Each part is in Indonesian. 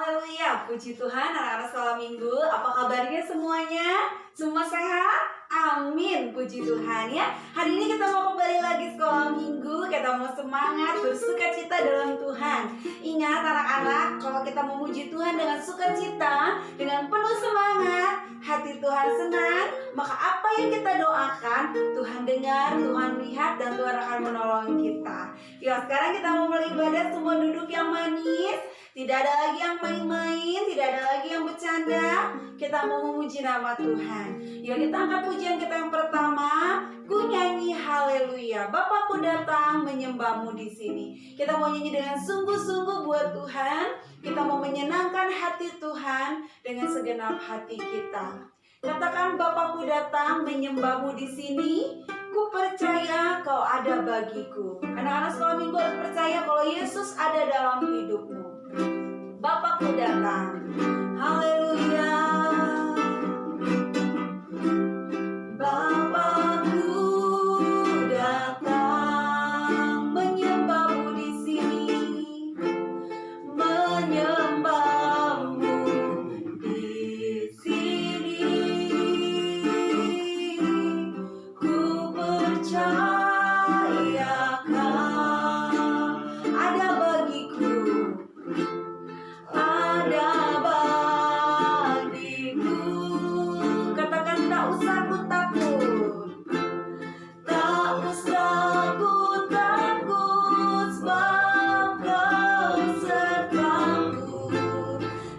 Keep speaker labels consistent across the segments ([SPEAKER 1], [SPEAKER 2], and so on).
[SPEAKER 1] Haleluya, puji Tuhan anak-anak sekolah minggu. Apa kabarnya semuanya? Semua sehat? Amin, puji Tuhan ya. Hari ini kita mau kembali lagi sekolah minggu. Kita mau semangat bersuka cita dalam Tuhan. Ingat anak-anak, kalau kita memuji Tuhan dengan sukacita, dengan penuh semangat, hati Tuhan senang, maka apa yang kita doakan, Tuhan dengar, Tuhan lihat, dan Tuhan akan menolong kita. Yuk sekarang kita mau mulai ibadah, semua duduk yang manis. Tidak ada lagi yang main-main, tidak ada lagi yang bercanda. Kita mau memuji nama Tuhan. Yuk kita angkat pujian kita yang pertama. Ku nyanyi haleluya. Bapakku datang menyembahmu di sini. Kita mau nyanyi dengan sungguh-sungguh buat Tuhan. Kita mau menyenangkan hati Tuhan dengan segenap hati kita. Katakan, Bapakku datang menyembahmu di sini. Ku percaya kau ada bagiku. Anak-anak sekolah minggu harus percaya kalau Yesus ada dalam hidupmu. Bapakku datang, haleluya. Bapakku datang menyembahmu di sini, menyembahmu di sini. Ku percaya kau ada bagiku. Ada bagiku. Katakan, tak usah ku takut. Tak usah ku takut, sebab kau sertaku.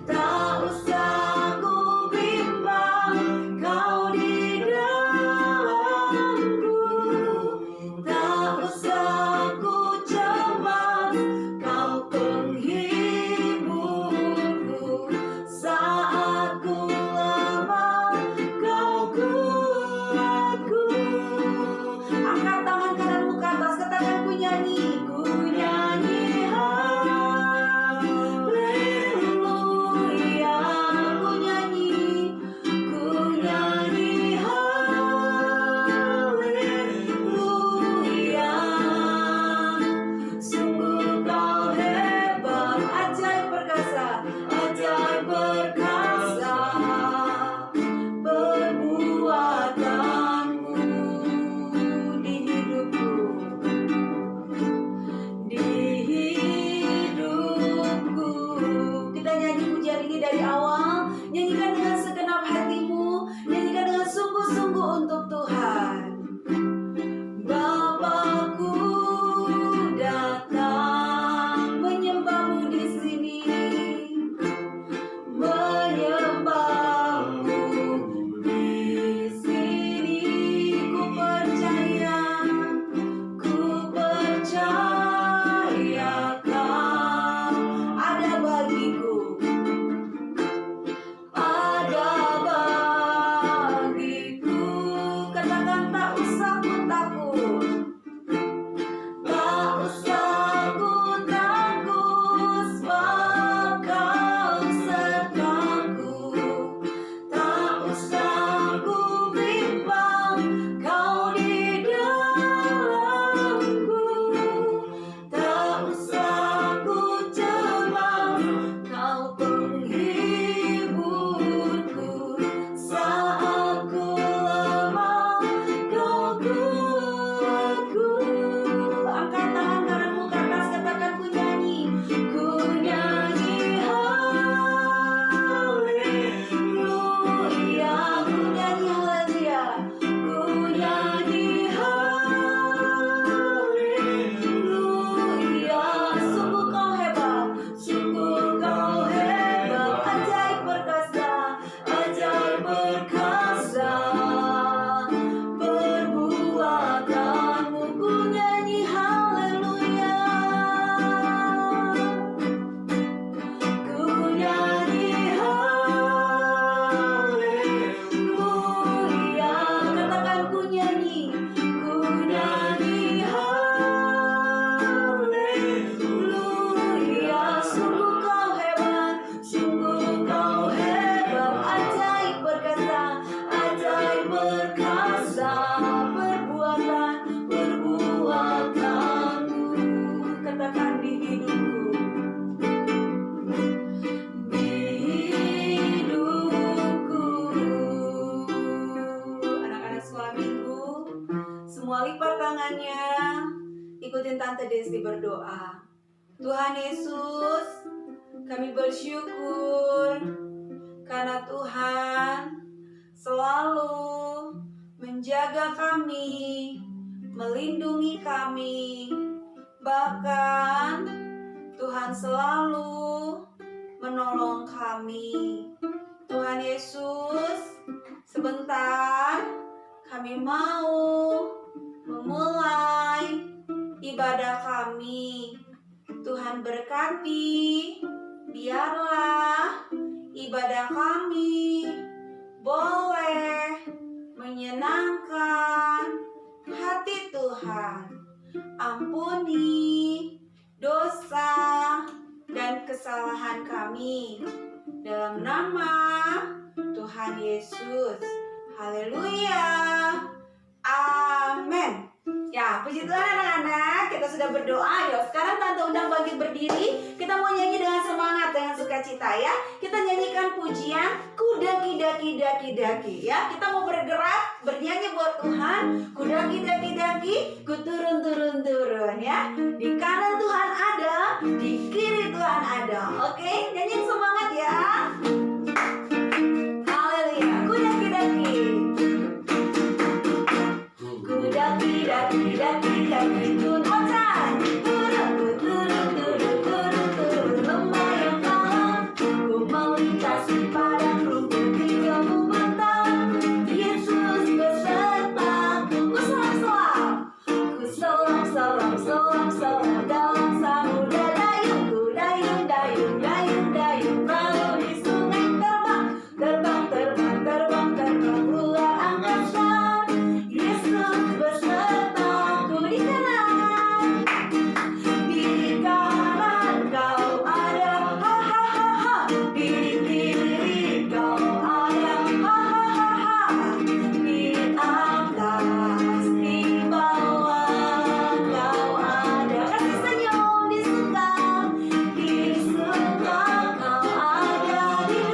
[SPEAKER 1] Tak usah ku bimbang, kau di dalamku. Tak usah ku cemas, kau penghiburku. Saat ku lemah, kau kuatku. Angkat tangan kananmu ke atas, katakan, ku nyanyi haleluya. Ku nyanyi haleluya. Sungguh kau hebat, ajaib perkasa perbuatanmu di hidupku, di hidupku. Kita nyanyi pujian ini dari awal. Nyanyikan dengan segenap hatimu, nyanyikan dengan sungguh-sungguh untuk Tuhan. Bapakku datang menyembahmu di sini, menyembahmu di sini. Ku percaya kau ada bagiku. Desi berdoa. Tuhan Yesus, kami bersyukur karena Tuhan selalu menjaga kami, melindungi kami. Bahkan Tuhan selalu menolong kami. Tuhan Yesus, sebentar kami mau memulai ibadah kami. Tuhan berkati, biarlah ibadah kami boleh menyenangkan hati Tuhan. Ampuni dosa dan kesalahan kami dalam nama Tuhan Yesus. Haleluya. Amin. Ya, puji Tuhan anak-anak, kita sudah berdoa. Yuk, sekarang Tante undang bangkit berdiri. Kita mau nyanyi dengan semangat, dengan sukacita ya. Kita nyanyikan pujian Ku daki daki daki daki ya. Kita mau bergerak, bernyanyi buat Tuhan. Ku daki daki daki, ku turun turun turun ya. Di kanan Tuhan ada, di kiri Tuhan ada. Oke, nyanyi semangat ya. Haleluya. Ku daki daki. Ku daki daki daki daki turun ocan. Turun turun turun turun turun lembah yang dalam. Ku melintasi padang rumput hijau membentang. Yesus besertaku. Ku selam-selam. Ku selam-selam selam selam dalam samudra dayung. Ku dayung dayung dayung dayung lalu di sungai terbang. Terbang terbang terbang terbang luar angkasa. Yesus besertaku di kanan. Di kanan kau ada, ha ha ha ha. Di kiri kau ada, ha ha ha ha. Di atas, di bawah kau ada. Kasih senyum di suka kau ada, di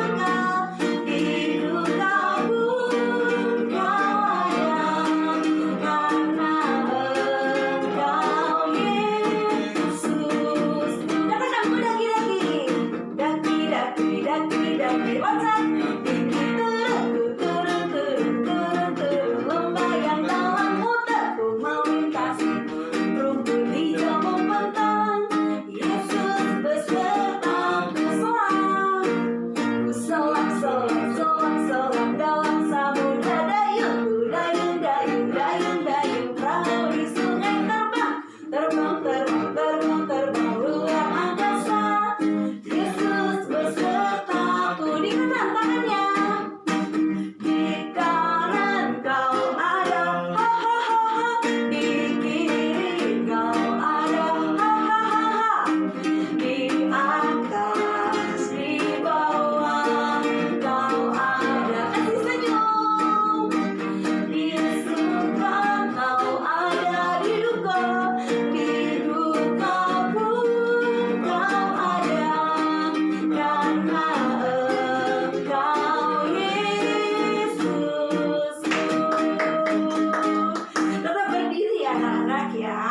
[SPEAKER 1] duka pun kau ada. Karena Engkau Yesus. Katakan ku daki daki, daki daki daki daki loncat. Tinggi turun, ku turun turun turun turun lembah yang dalam muter. Ku melintasi rumput hijau membentang. Yesus besertaku selam. Ku selam selam selam selam dalam samudra dayung. Ku dayung dayung dayung dayung perahu di sungai terbang. Terbang terbang terbang terbang luar angkasa. Yesus besertaku di kanan tangannya. Di kanan kau ada, ha ha ha ha. Di kiri kau ada, ha ha ha ha. Di atas, di bawah kau ada. Kasih senyum. Di suka kau ada, di duka pun kau ada. Karena Engkau Yesus. Tetap berdiri ya anak-anak ya.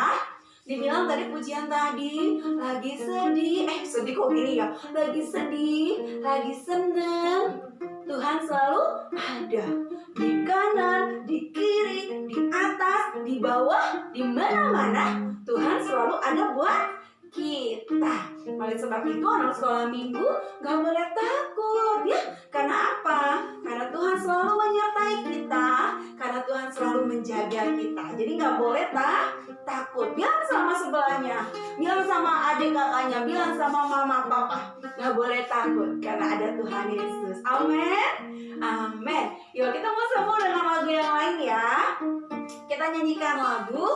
[SPEAKER 1] Dibilang tadi pujian tadi lagi sedih, sedih kok gini ya? Lagi sedih, lagi seneng. Tuhan selalu ada di kanan, di kiri, di atas, di bawah, di mana-mana. Tuhan selalu ada buat kita. Oleh sebab itu anak sekolah minggu gak boleh takut ya. Karena apa? Karena Tuhan selalu menyertai kita. Karena Tuhan selalu menjaga kita. Jadi gak boleh takut. Bilang sama sebelahnya, bilang sama adik kakaknya, bilang sama mama papa, gak boleh takut karena ada Tuhan Yesus. Amin. Amin. Yuk kita mau sambung dengan lagu yang lain ya. Kita nyanyikan lagu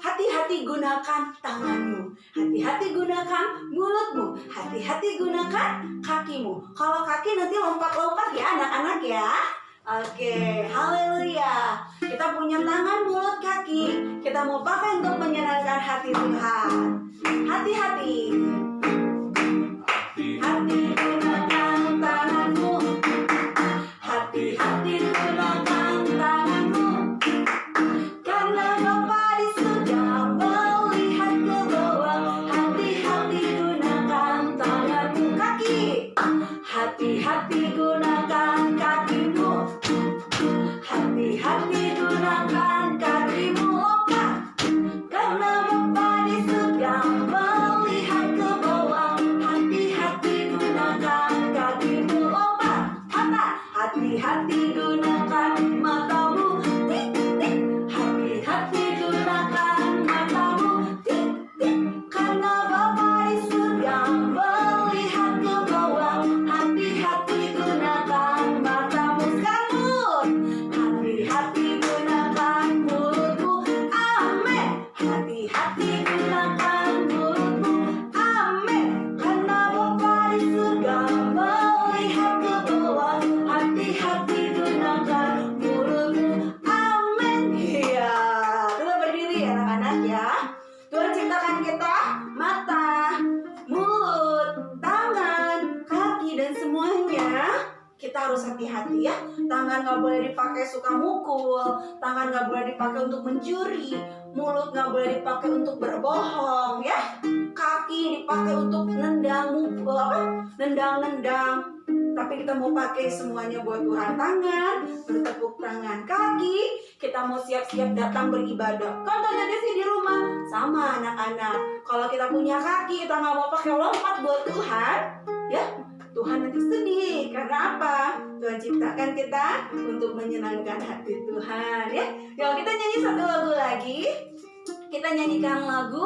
[SPEAKER 1] hati-hati gunakan tanganmu, hati-hati gunakan mulutmu, hati-hati gunakan kakimu. Kalau kaki nanti lompat-lompat ya anak-anak ya. Oke, haleluya. Kita punya tangan, mulut, kaki. Kita mau pakai untuk menyenangkan hati Tuhan. Hati-hati. Hati gunakan tanganmu, hati-hati gunakan tanganmu. Karena Bapa di surga kita harus hati-hati ya. Tangan gak boleh dipakai suka mukul, tangan gak boleh dipakai untuk mencuri, mulut gak boleh dipakai untuk berbohong ya. Kaki dipakai untuk nendang, nendang. Tapi kita mau pakai semuanya buat Tuhan. Tangan, bertepuk tangan. Kaki, kita mau siap-siap datang beribadah. Contohnya di rumah, sama anak-anak. Kalau kita punya kaki, kita nggak mau pakai lompat buat Tuhan, ya Tuhan nanti sedih. Karena apa? Tuhan ciptakan kita untuk menyenangkan hati Tuhan, ya. Yuk kita nyanyi satu lagu lagi. Kita nyanyikan lagu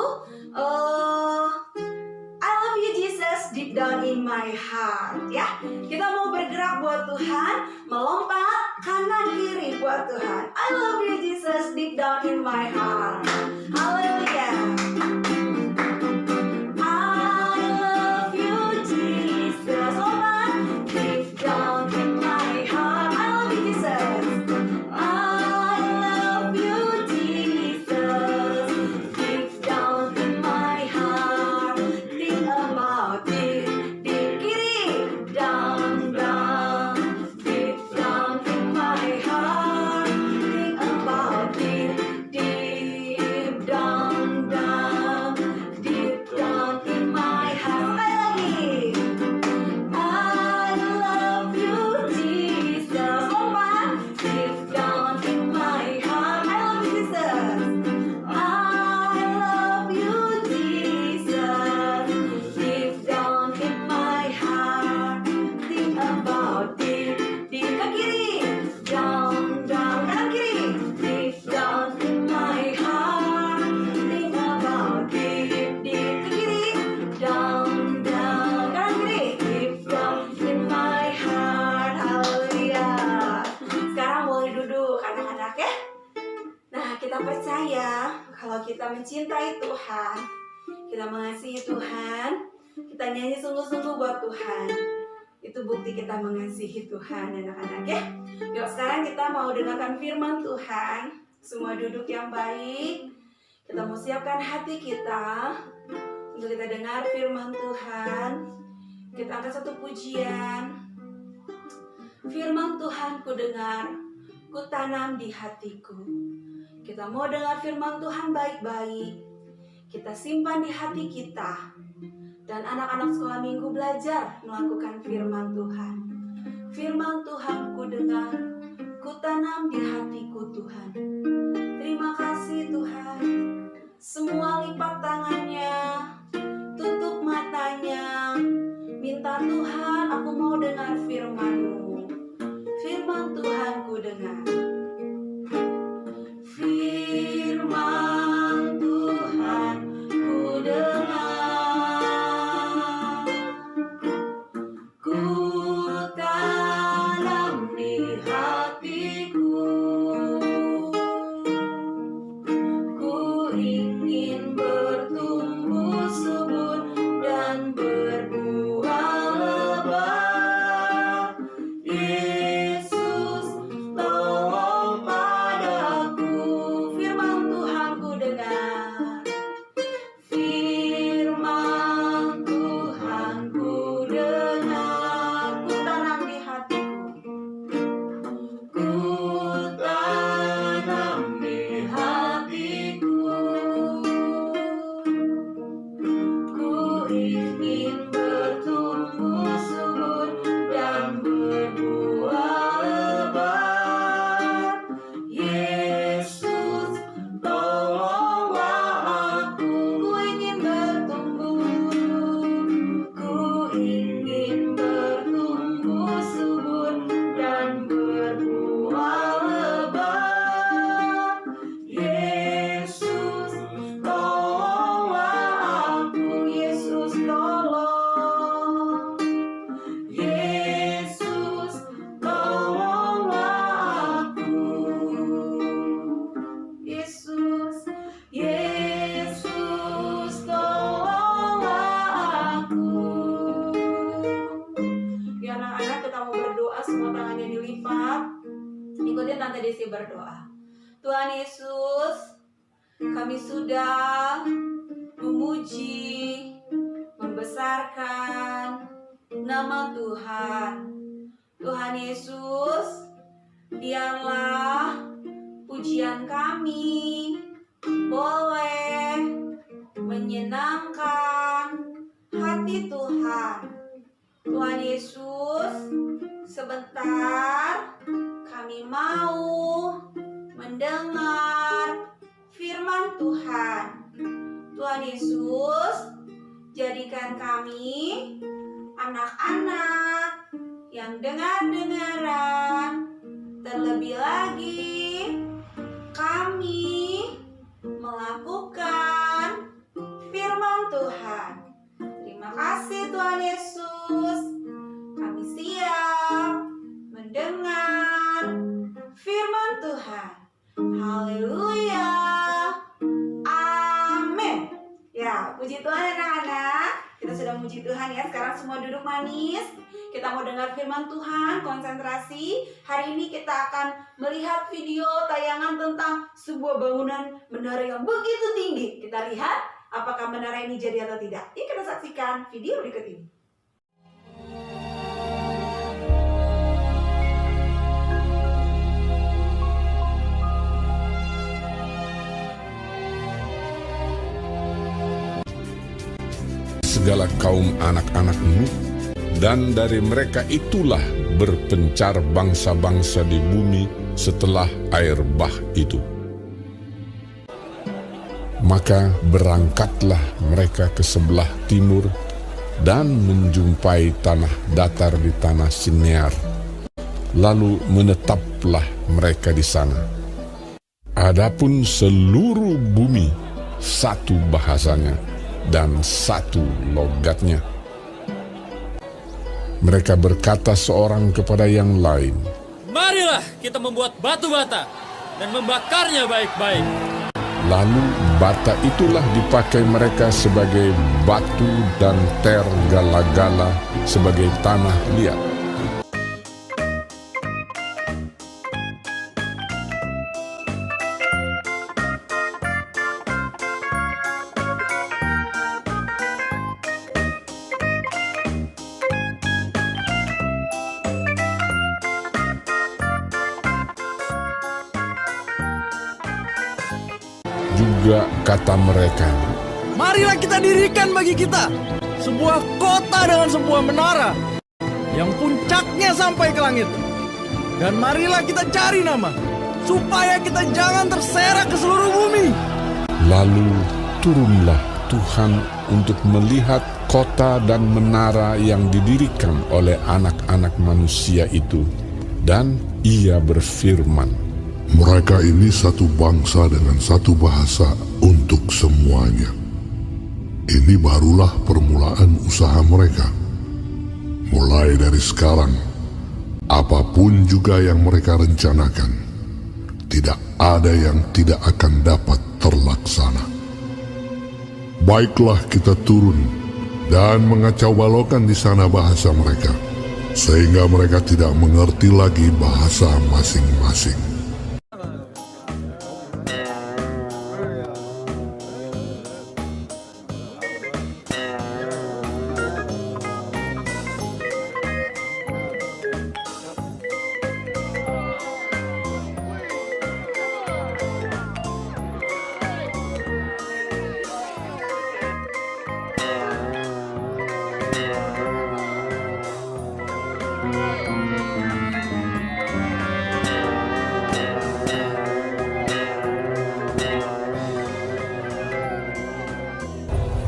[SPEAKER 1] I love you Jesus deep down in my heart, ya. Kita mau bergerak buat Tuhan, melompat kanan kiri buat Tuhan. I love you Jesus deep down in my heart. Haleluya. I love you Jesus, lompat deep down in my heart. I love you Jesus. I love you Jesus deep down in my heart. Think about it, deep kiri, down, deep down in my heart. Think about it, deep down, deep down in my heart. Sekali lagi. I love you Jesus, lompat deep down in my heart. I love you Jesus. I love you Jesus deep down in my heart. Think about it, deep ke kiri, down, kanan kiri, deep down in my heart. Think about it, deep ke kiri, down, kanan kiri, deep down in my heart. Haleluya. Sekarang boleh duduk anak-anak ya. Nah, kita percaya kalau kita mencintai Tuhan, kita mengasihi Tuhan, kita nyanyi sungguh-sungguh buat Tuhan. Itu bukti kita mengasihi Tuhan, anak-anak ya. Yuk sekarang kita mau dengarkan firman Tuhan. Semua duduk yang baik. Kita mau siapkan hati kita untuk kita dengar firman Tuhan. Kita angkat satu pujian. Firman Tuhan ku dengar, ku tanam di hatiku. Kita mau dengar firman Tuhan baik-baik. Kita simpan di hati kita. Dan anak-anak sekolah minggu belajar melakukan firman Tuhan. Firman Tuhan ku dengar, ku tanam di hatiku Tuhan. Terima kasih Tuhan. Semua lipat tangannya, tutup matanya. Minta Tuhan, aku mau dengar firman-Mu. Firman Tuhan ku dengar. Firman Tuhan ku dengar, ku tanam di hatiku, ku ingin bertumbuh subur dan berbuah lebat. Yesus tolong padaku. Firman Tuhan ku dengar. Firman Tuhan ku dengar. Ku tanam di hatiku, ku tanam di hatiku, ku ingin bertumbuh subur dan berbuah lebat. Yesus tolonglah aku. Ku ingin bertumbuh, ku ingin bertumbuh subur dan berbuah lebat. Yesus tolonglah aku. Yesus tolong. Yesus tolonglah aku. Yesus, Yesus tolonglah aku. Ya anak-anak, kita mau berdoa, semua tangannya dilipat. Ikutin Tante Desi berdoa. Tuhan Yesus, kami sudah memuji, membesarkan nama Tuhan. Tuhan Yesus, biarlah pujian kami boleh menyenangkan hati Tuhan. Tuhan Yesus, sebentar kami mau mendengar firman Tuhan. Tuhan Yesus, jadikan kami anak-anak yang dengar-dengaran. Terlebih lagi kami melakukan firman Tuhan. Terima kasih Tuhan Yesus. Kami siap mendengar firman Tuhan. Haleluya. Amin. Ya, puji Tuhan anak-anak. Kita sudah muji Tuhan ya. Sekarang semua duduk manis. Kita mau dengar firman Tuhan, konsentrasi. Hari ini kita akan melihat video tayangan tentang sebuah bangunan menara yang begitu tinggi. Kita lihat apakah menara ini jadi atau tidak. Yuk kita saksikan video berikut ini.
[SPEAKER 2] Segala kaum anak-anak Nuh, dan dari mereka itulah berpencar bangsa-bangsa di bumi setelah air bah itu. Maka berangkatlah mereka ke sebelah timur dan menjumpai tanah datar di tanah Sinear. Lalu menetaplah mereka di sana. Adapun seluruh bumi satu bahasanya dan satu logatnya. Mereka berkata seorang kepada yang lain,
[SPEAKER 3] "Marilah kita membuat batu bata dan membakarnya baik-baik."
[SPEAKER 2] Lalu bata itulah dipakai mereka sebagai batu dan tergala-gala sebagai tanah liat. Juga kata mereka,
[SPEAKER 4] "Marilah kita dirikan bagi kita sebuah kota dengan sebuah menara yang puncaknya sampai ke langit. Dan marilah kita cari nama, supaya kita jangan terserak ke seluruh bumi."
[SPEAKER 2] Lalu turunlah Tuhan untuk melihat kota dan menara yang didirikan oleh anak-anak manusia itu. Dan ia berfirman,
[SPEAKER 5] "Mereka ini satu bangsa dengan satu bahasa untuk semuanya. Ini barulah permulaan usaha mereka. Mulai dari sekarang, apapun juga yang mereka rencanakan, tidak ada yang tidak akan dapat terlaksana. Baiklah kita turun dan mengacau balaukan di sana bahasa mereka, sehingga mereka tidak mengerti lagi bahasa masing-masing."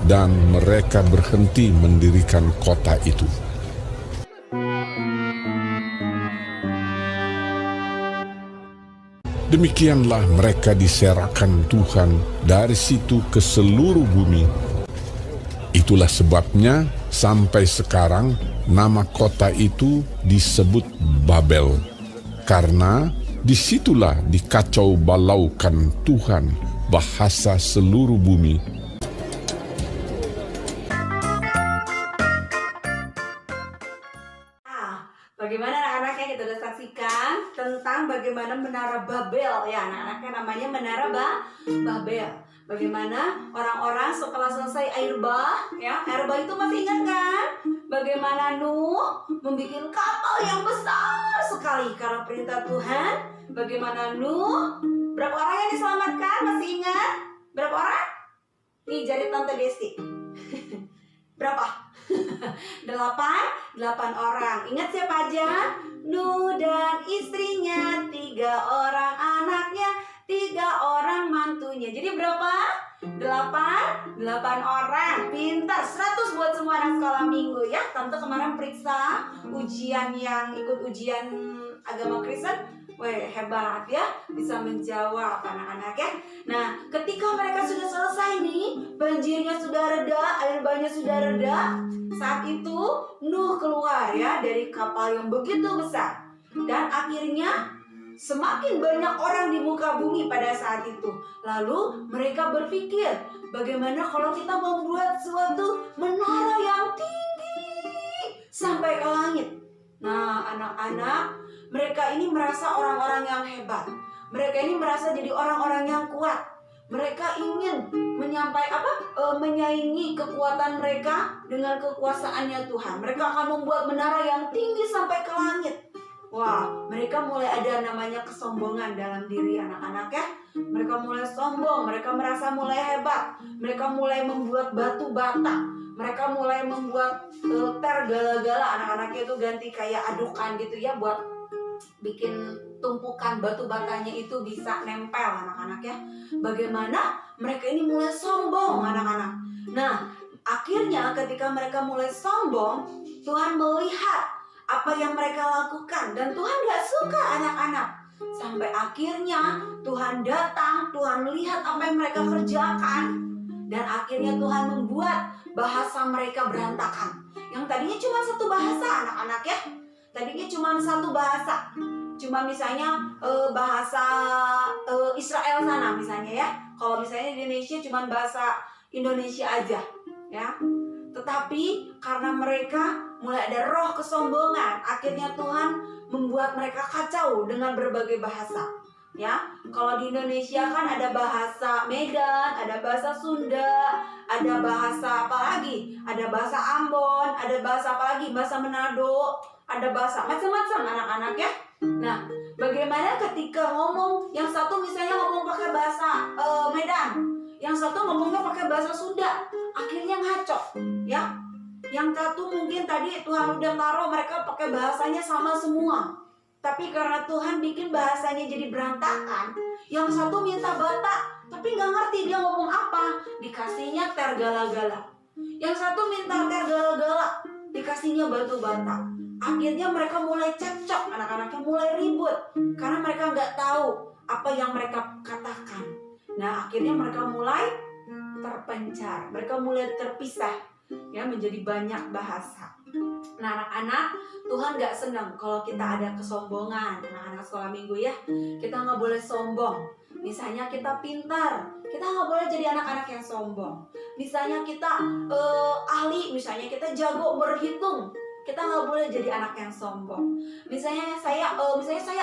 [SPEAKER 2] Dan mereka berhenti mendirikan kota itu. Demikianlah mereka diserahkan Tuhan dari situ ke seluruh bumi. Itulah sebabnya sampai sekarang nama kota itu disebut Babel, karena disitulah dikacau balaukan Tuhan bahasa seluruh bumi.
[SPEAKER 1] Bagaimana anak-anaknya kita udah saksikan tentang bagaimana menara Babel ya anak-anaknya, namanya menara Babel. Bagaimana orang-orang setelah selesai air bah itu masih ingat kan? bagaimana Nuh membuat kapal yang besar sekali karena perintah Tuhan. Bagaimana Nuh, berapa orang yang diselamatkan? Masih ingat? Berapa orang? Nih jari Tante Desti. Berapa? 8 orang. Ingat siapa aja? Nuh dan istrinya, 3 orang anaknya, 3 orang mantunya. Jadi berapa? 8 orang. Pintar. 100 buat semua anak sekolah minggu ya. Tante kemarin periksa ujian yang ikut ujian agama Kristen. Weh, hebat ya, bisa menjawab anak-anak ya. Nah, ketika mereka sudah selesai nih, banjirnya sudah reda, air bannya sudah reda. Saat itu Nuh keluar ya dari kapal yang begitu besar. Dan akhirnya semakin banyak orang di muka bumi pada saat itu. Lalu mereka berpikir, bagaimana kalau kita membuat suatu menara yang tinggi sampai ke langit. Nah, anak-anak, mereka ini merasa orang-orang yang hebat. Mereka ini merasa jadi orang-orang yang kuat. Mereka ingin menyaingi kekuatan mereka dengan kekuasaannya Tuhan. Mereka akan membuat menara yang tinggi sampai ke langit. Wah, mereka mulai ada namanya kesombongan dalam diri anak-anak ya. Mereka mulai sombong, mereka merasa mulai hebat. Mereka mulai membuat batu bata. Mereka mulai membuat tergala-gala. Anak-anaknya itu ganti kayak adukan gitu ya, buat bikin tumpukan batu batanya itu bisa nempel anak-anak ya. Bagaimana mereka ini mulai sombong anak-anak. Nah, akhirnya ketika mereka mulai sombong, Tuhan melihat apa yang mereka lakukan dan Tuhan gak suka anak-anak. Sampai akhirnya Tuhan datang, Tuhan lihat apa yang mereka kerjakan. Dan akhirnya Tuhan membuat bahasa mereka berantakan. Yang tadinya cuma satu bahasa anak-anak ya. Tadinya cuma satu bahasa. Cuma misalnya bahasa Israel sana misalnya ya. Kalau misalnya di Indonesia cuma bahasa Indonesia aja ya. Tetapi karena mereka mulai ada roh kesombongan, akhirnya Tuhan membuat mereka kacau dengan berbagai bahasa. Ya, kalau di Indonesia kan ada bahasa Medan, ada bahasa Sunda, ada bahasa apa lagi? Ada bahasa Ambon, ada bahasa apa lagi? Bahasa Manado, ada bahasa macam-macam anak-anak ya. Nah, bagaimana ketika ngomong, yang satu misalnya ngomong pakai bahasa Medan, yang satu ngomongnya pakai bahasa Sunda, akhirnya ngaco, ya. Yang satu mungkin tadi Tuhan udah taruh mereka pakai bahasanya sama semua. Tapi karena Tuhan bikin bahasanya jadi berantakan, yang satu minta Batak, tapi nggak ngerti dia ngomong apa, dikasihnya tergala-gala. Yang satu minta tergala-gala, dikasihnya batu bata. Akhirnya mereka mulai cekcok, anak-anaknya mulai ribut, karena mereka nggak tahu apa yang mereka katakan. Nah, akhirnya mereka mulai terpencar, mereka mulai terpisah, ya, menjadi banyak bahasa. Nah, anak-anak, Tuhan gak senang kalau kita ada kesombongan. Anak-anak sekolah minggu ya, kita gak boleh sombong. Misalnya kita pintar, kita gak boleh jadi anak-anak yang sombong. Misalnya kita ahli, misalnya kita jago berhitung, kita gak boleh jadi anak yang sombong. Misalnya saya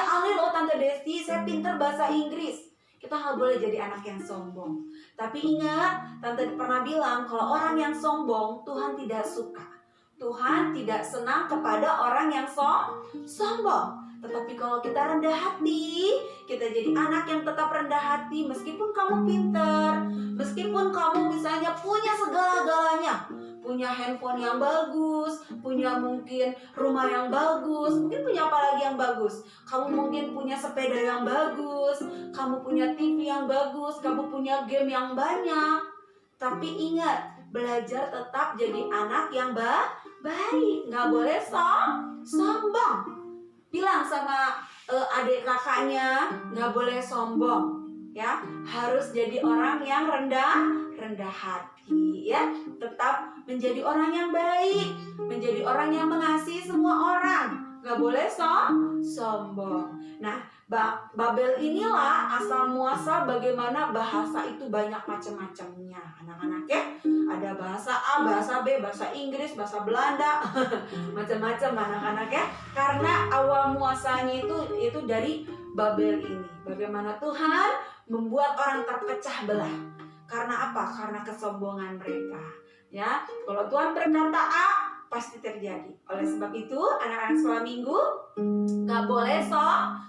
[SPEAKER 1] ahli loh Tante Desti, saya pintar bahasa Inggris. Kita gak boleh jadi anak yang sombong. Tapi ingat, Tante pernah bilang kalau orang yang sombong, Tuhan tidak suka. Tuhan tidak senang kepada orang yang sombong. Tetapi kalau kita rendah hati, kita jadi anak yang tetap rendah hati. Meskipun kamu pintar, meskipun kamu misalnya punya segala-galanya, punya handphone yang bagus, punya mungkin rumah yang bagus, mungkin punya apa lagi yang bagus. Kamu mungkin punya sepeda yang bagus, kamu punya TV yang bagus, kamu punya game yang banyak. Tapi ingat, belajar tetap jadi anak yang baik, nggak boleh sombong. Bilang sama adik kakaknya, nggak boleh sombong, ya. Harus jadi orang yang rendah hati, ya. Tetap menjadi orang yang baik, menjadi orang yang mengasihi semua orang, nggak boleh sombong. Nah, Babel inilah asal muasal bagaimana bahasa itu banyak macam-macamnya, anak-anak ya. Ada bahasa A, bahasa B, bahasa Inggris, bahasa Belanda, macam-macam anak-anak ya. Karena awal muasalnya itu dari Babel ini. Bagaimana Tuhan membuat orang terpecah belah. Karena apa? Karena kesombongan mereka. Ya, kalau Tuhan berkata A, pasti terjadi. Oleh sebab itu, anak-anak sekolah minggu gak boleh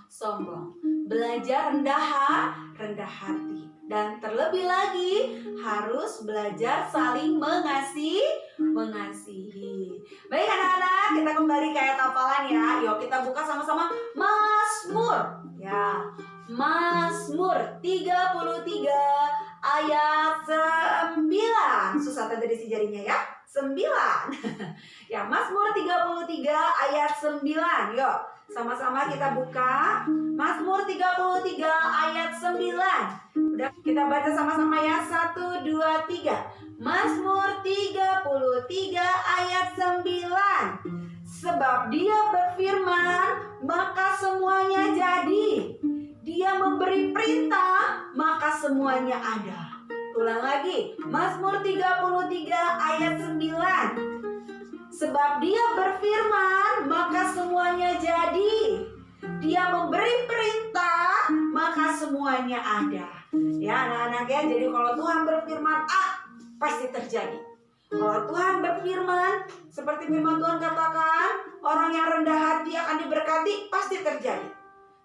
[SPEAKER 1] sombong. Belajar rendah hati. Dan terlebih lagi harus belajar saling mengasihi. Baik anak-anak, kita kembali ke ayat hafalan ya. Yuk kita buka sama-sama Mazmur. Ya, Mazmur 33 ayat 9. Susah tadi si jarinya ya. 9. Ya, Mazmur 33 ayat 9. Yuk, sama-sama kita buka Mazmur 33 ayat 9. Udah kita baca sama-sama ya. 1, 2, 3. Mazmur 33 ayat 9. Sebab dia berfirman, maka semuanya jadi. Dia memberi perintah, maka semuanya ada. Ulang lagi, Mazmur 33 ayat 9. Sebab dia berfirman, maka semuanya jadi. Dia memberi perintah, maka semuanya ada. Ya anak-anak ya, jadi kalau Tuhan berfirman A, pasti terjadi. Kalau Tuhan berfirman, seperti firman Tuhan katakan, orang yang rendah hati akan diberkati, pasti terjadi.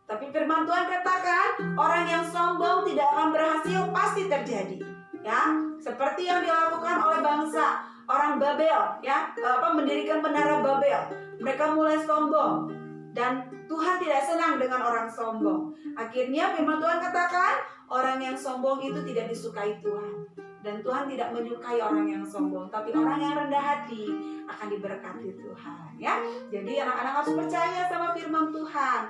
[SPEAKER 1] Tapi firman Tuhan katakan, orang yang sombong tidak akan berhasil, pasti terjadi. Ya, seperti yang dilakukan oleh bangsa orang Babel, ya, mendirikan menara Babel. Mereka mulai sombong dan Tuhan tidak senang dengan orang sombong. Akhirnya firman Tuhan katakan, orang yang sombong itu tidak disukai Tuhan. Dan Tuhan tidak menyukai orang yang sombong, tapi orang yang rendah hati akan diberkati Tuhan, ya. Jadi anak-anak harus percaya sama firman Tuhan.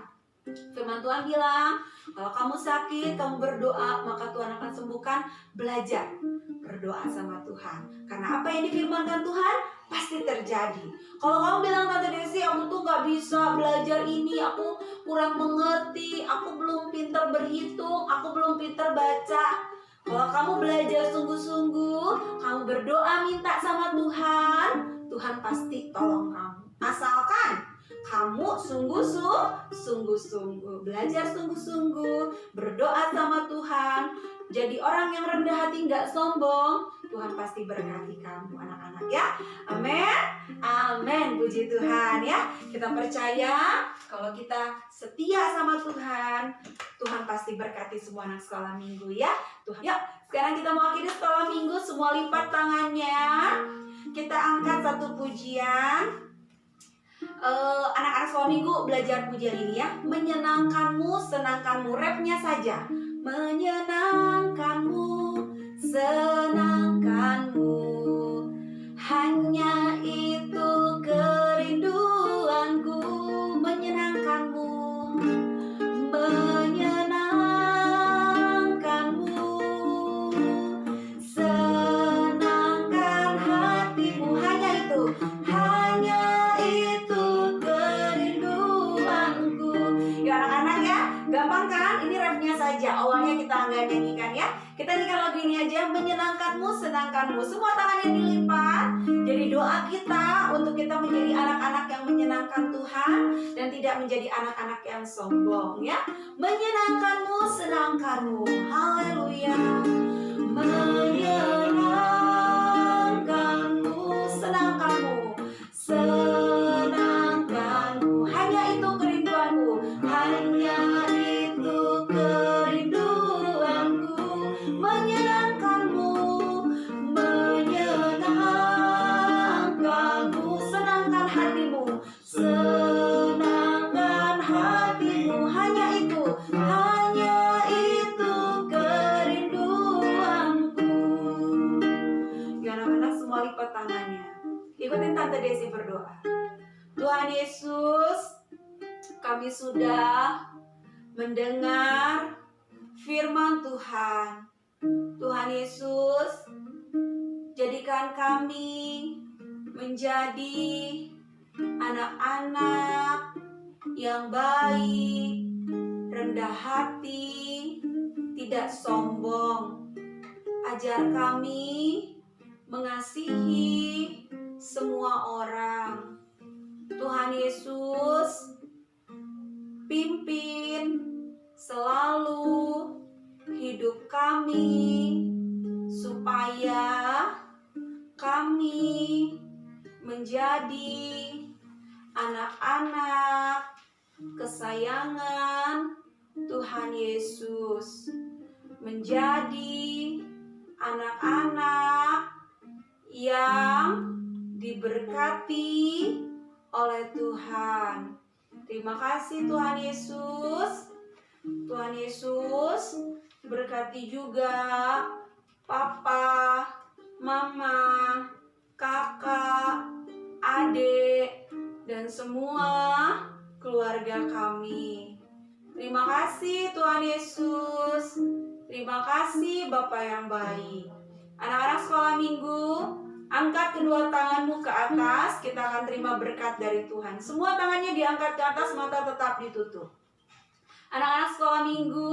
[SPEAKER 1] Firman Tuhan bilang, kalau kamu sakit, kamu berdoa, maka Tuhan akan sembuhkan. Belajar berdoa sama Tuhan. Karena apa yang difirmankan Tuhan pasti terjadi. Kalau kamu bilang, Tante Desi, aku tuh gak bisa belajar ini, aku kurang mengerti, aku belum pintar berhitung, aku belum pintar baca. Kalau kamu belajar sungguh-sungguh, kamu berdoa minta sama Tuhan, Tuhan pasti tolong kamu. Asalkan kamu sungguh-sungguh, belajar sungguh-sungguh, berdoa sama Tuhan, jadi orang yang rendah hati, gak sombong, Tuhan pasti berkati kamu anak-anak ya. Amin, amin, puji Tuhan ya. Kita percaya kalau kita setia sama Tuhan, Tuhan pasti berkati semua anak sekolah minggu ya. Tuhan, yuk sekarang kita mau akhiri sekolah minggu, semua lipat tangannya. Kita angkat satu pujian. Anak-anak sekolah minggu belajar pujian ini ya. Menyenangkanmu, senangkanmu, rapnya saja. Menyenangkanmu, senangkanmu, hanya itu kerinduanku. Menyenangkanmu, menyenangkanmu, senangkan hatimu. Hanya itu kerinduanku. Ya anak-anak ya, gampang kan? Ini refnya saja, awalnya kita nggak nyanyikan ya. Kita nyanyikan lagu ini aja, menyenangkanmu, senangkanmu. Semua tangannya dilipat. Jadi doa kita untuk kita menjadi anak-anak yang menyenangkan Tuhan dan tidak menjadi anak-anak yang sombong ya. Menyenangkanmu, senangkanmu. Haleluya. Menyenangkanmu, senangkanmu, senangkanmu. Hanya itu kerinduanku. Hanya itu kerinduanku. Menyenangkanmu, menyenangkanmu, senangkan hatimu, senangkan hatimu. Hanya itu kerinduanku. Ya anak-anak semua lipat tangannya. Ikutin Tante Desi berdoa. Tuhan Yesus, kami sudah mendengar firman Tuhan. Tuhan Yesus, jadikan kami menjadi anak-anak yang baik, rendah hati, tidak sombong. Ajar kami mengasihi semua orang. Tuhan Yesus, pimpin selalu hidup kami supaya kami menjadi anak-anak kesayangan Tuhan Yesus, menjadi anak-anak yang diberkati oleh Tuhan. Terima kasih Tuhan Yesus. Tuhan Yesus berkati juga papa, mama, kakak, adik, dan semua keluarga kami. Terima kasih Tuhan Yesus. Terima kasih Bapa yang baik. Anak-anak sekolah minggu, angkat kedua tanganmu ke atas. Kita akan terima berkat dari Tuhan. Semua tangannya diangkat ke atas, mata tetap ditutup. Anak-anak sekolah minggu,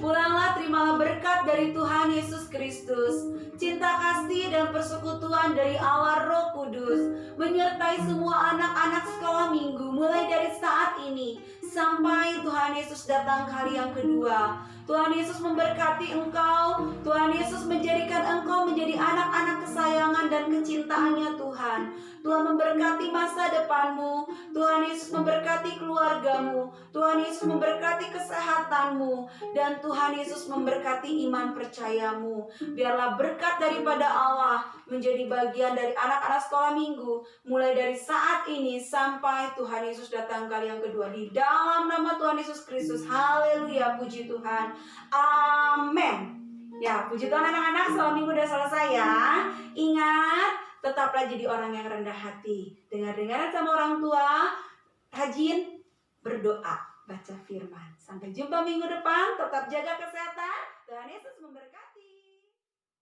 [SPEAKER 1] pulanglah, terimalah berkat dari Tuhan Yesus Kristus. Cinta kasih dan persekutuan dari Allah Roh Kudus menyertai semua anak-anak sekolah minggu mulai dari saat ini sampai Tuhan Yesus datang kali yang kedua. Tuhan Yesus memberkati engkau. Tuhan Yesus menjadikan engkau menjadi anak-anak kesayangan dan kecintaannya Tuhan. Tuhan memberkati masa depanmu. Tuhan Yesus memberkati keluargamu. Tuhan Yesus memberkati kesehatanmu. Dan Tuhan Yesus memberkati iman percayamu. Biarlah berkat daripada Allah menjadi bagian dari anak-anak sekolah minggu mulai dari saat ini sampai Tuhan Yesus datang kali yang kedua. Di dalam nama Tuhan Yesus Kristus. Haleluya, puji Tuhan. Amin. Ya, puji Tuhan anak-anak, sekolah minggu udah selesai ya. Ingat, tetaplah jadi orang yang rendah hati. Dengar-dengaran sama orang tua, rajin berdoa, baca firman. Sampai jumpa minggu depan, tetap jaga kesehatan. Tuhan Yesus memberkati.